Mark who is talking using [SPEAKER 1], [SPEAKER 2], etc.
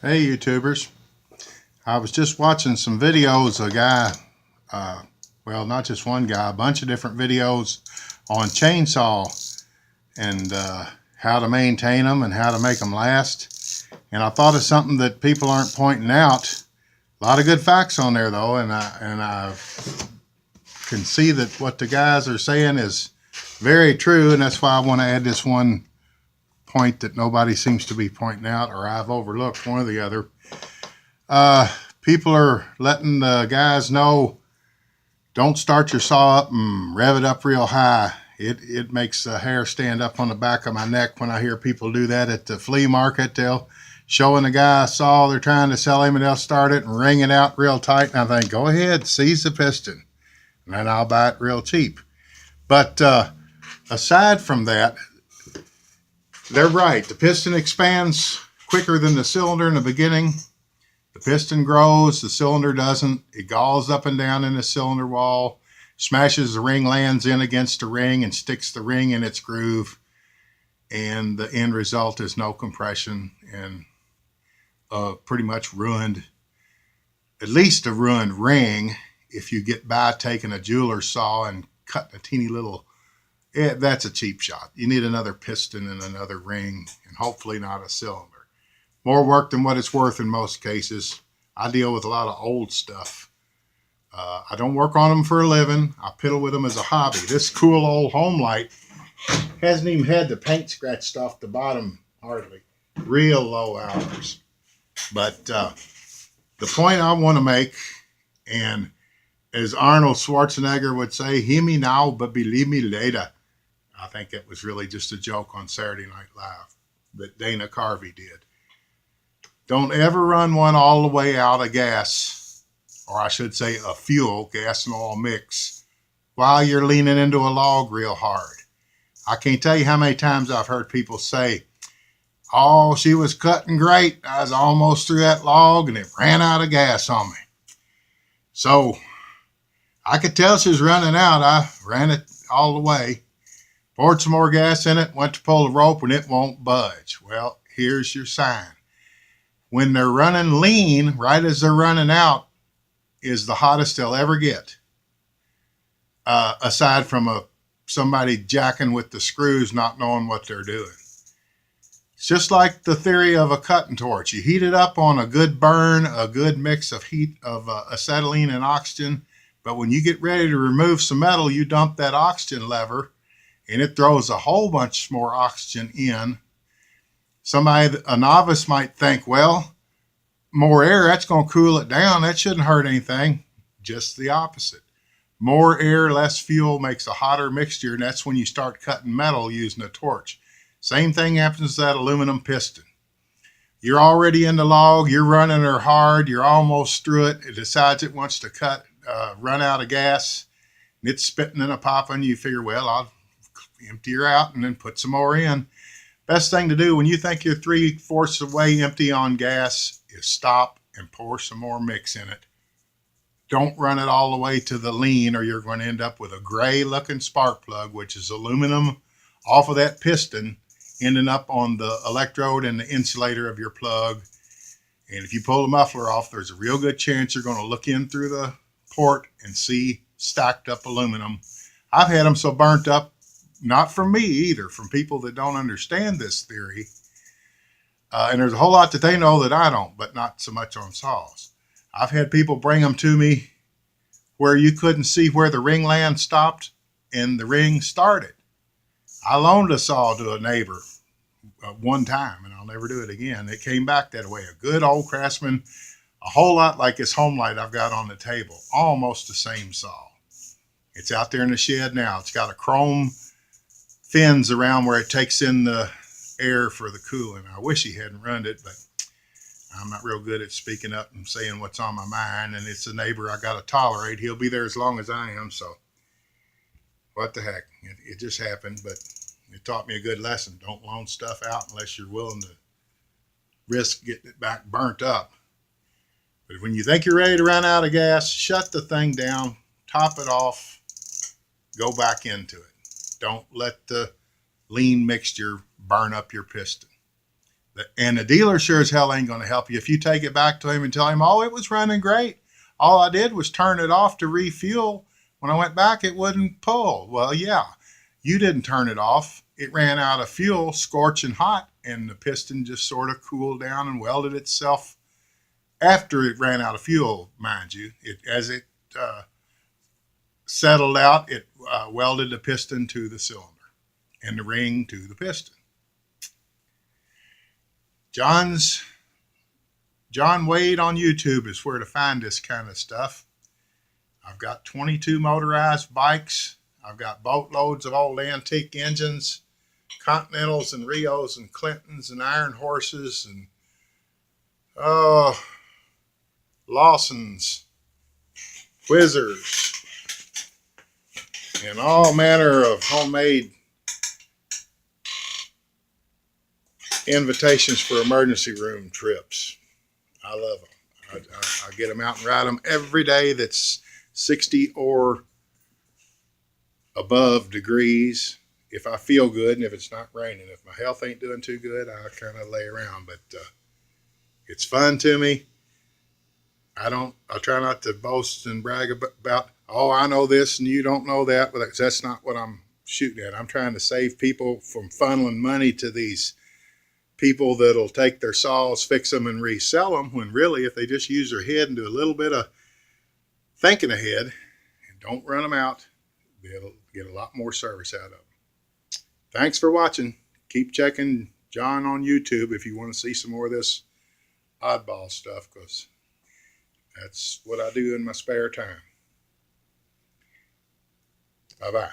[SPEAKER 1] Hey YouTubers, I was just watching some videos. A guy, well, not just one guy, a bunch of different videos on chainsaw and how to maintain them and how to make them last. And I thought of something that people aren't pointing out. A lot of good facts on there though, and I can see that what the guys are saying is very true, and that's why I want to add this one point that nobody seems to be pointing out, or I've overlooked, one or the other. People are letting the guys know, don't start your saw up and rev it up real high. It makes the hair stand up on the back of my neck when I hear people do that at the flea market. They'll showing the guy a saw they're trying to sell him, and they'll start it and wring it out real tight. And I think, go ahead, seize the piston, and then I'll buy it real cheap. But aside from that, they're right. The piston expands quicker than the cylinder in the beginning. The piston grows, the cylinder doesn't. It galls up and down in the cylinder wall, smashes the ring, lands in against the ring, and sticks the ring in its groove. And the end result is no compression and pretty much ruined, at least a ruined ring. If you get by taking a jeweler's saw and cutting a teeny little, that's a cheap shot. You need another piston and another ring, and hopefully not a cylinder. More work than what it's worth in most cases. I deal with a lot of old stuff. I don't work on them for a living. I piddle with them as a hobby. This cool old Homelite hasn't even had the paint scratched off the bottom hardly. Real low hours. But the point I want to make, and as Arnold Schwarzenegger would say, hear me now, but believe me later. I think it was really just a joke on Saturday Night Live that Dana Carvey did. Don't ever run one all the way out of gas, or I should say a fuel, gas and oil mix, while you're leaning into a log real hard. I can't tell you how many times I've heard people say, oh, she was cutting great. I was almost through that log and it ran out of gas on me. So I could tell she was running out. I ran it all the way, poured some more gas in it, went to pull the rope, and it won't budge. Well, here's your sign. When they're running lean, right as they're running out, is the hottest they'll ever get. Aside from somebody jacking with the screws, not knowing what they're doing. It's just like the theory of a cutting torch. You heat it up on a good burn, a good mix of heat of acetylene and oxygen. But when you get ready to remove some metal, you dump that oxygen lever, and it throws a whole bunch more oxygen in. Somebody, a novice, might think, well, more air, that's going to cool it down. That shouldn't hurt anything. Just the opposite. More air, less fuel makes a hotter mixture, and that's when you start cutting metal using a torch. Same thing happens to that aluminum piston. You're already in the log, you're running her hard, you're almost through it. It decides it wants to run out of gas, and it's spitting and a popping. You figure, well, I'll empty her out and then put some more in. Best thing to do when you think you're 3/4 of the way empty on gas is stop and pour some more mix in it. Don't run it all the way to the lean, or you're going to end up with a gray looking spark plug, which is aluminum off of that piston, ending up on the electrode and the insulator of your plug. And if you pull the muffler off, there's a real good chance you're going to look in through the port and see stacked up aluminum. I've had them so burnt up, not from me either, from people that don't understand this theory. And there's a whole lot that they know that I don't, but not so much on saws. I've had people bring them to me where you couldn't see where the ring land stopped and the ring started. I loaned a saw to a neighbor one time, and I'll never do it again. It came back that way. A good old Craftsman, a whole lot like this Homelite I've got on the table, almost the same saw. It's out there in the shed now. It's got a chrome fins around where it takes in the air for the cooling. I wish he hadn't run it, but I'm not real good at speaking up and saying what's on my mind, and it's a neighbor I got to tolerate. He'll be there as long as I am, so what the heck. It just happened, but it taught me a good lesson. Don't loan stuff out unless you're willing to risk getting it back burnt up. But when you think you're ready to run out of gas, shut the thing down, top it off, go back into it. Don't let the lean mixture burn up your piston. And the dealer sure as hell ain't going to help you if you take it back to him and tell him, oh, it was running great. All I did was turn it off to refuel. When I went back, it wouldn't pull. Well, yeah, you didn't turn it off. It ran out of fuel, scorching hot, and the piston just sort of cooled down and welded itself after it ran out of fuel, mind you. As it settled out, it welded the piston to the cylinder and the ring to the piston. John Wade on YouTube is where to find this kind of stuff. I've got 22 motorized bikes. I've got boatloads of old antique engines, Continentals and Rios and Clintons and Iron Horses and Lawsons, Whizzers, and all manner of homemade invitations for emergency room trips. I love them. I get them out and ride them every day that's 60 or above degrees if I feel good and if it's not raining. If my health ain't doing too good, I kind of lay around, but it's fun to me. I try not to boast and brag about, oh, I know this and you don't know that, but that's not what I'm shooting at. I'm trying to save people from funneling money to these people that'll take their saws, fix them, and resell them, when really, if they just use their head and do a little bit of thinking ahead and don't run them out, they'll get a lot more service out of them. Thanks for watching. Keep checking John on YouTube if you want to see some more of this oddball stuff, because that's what I do in my spare time. Bye-bye.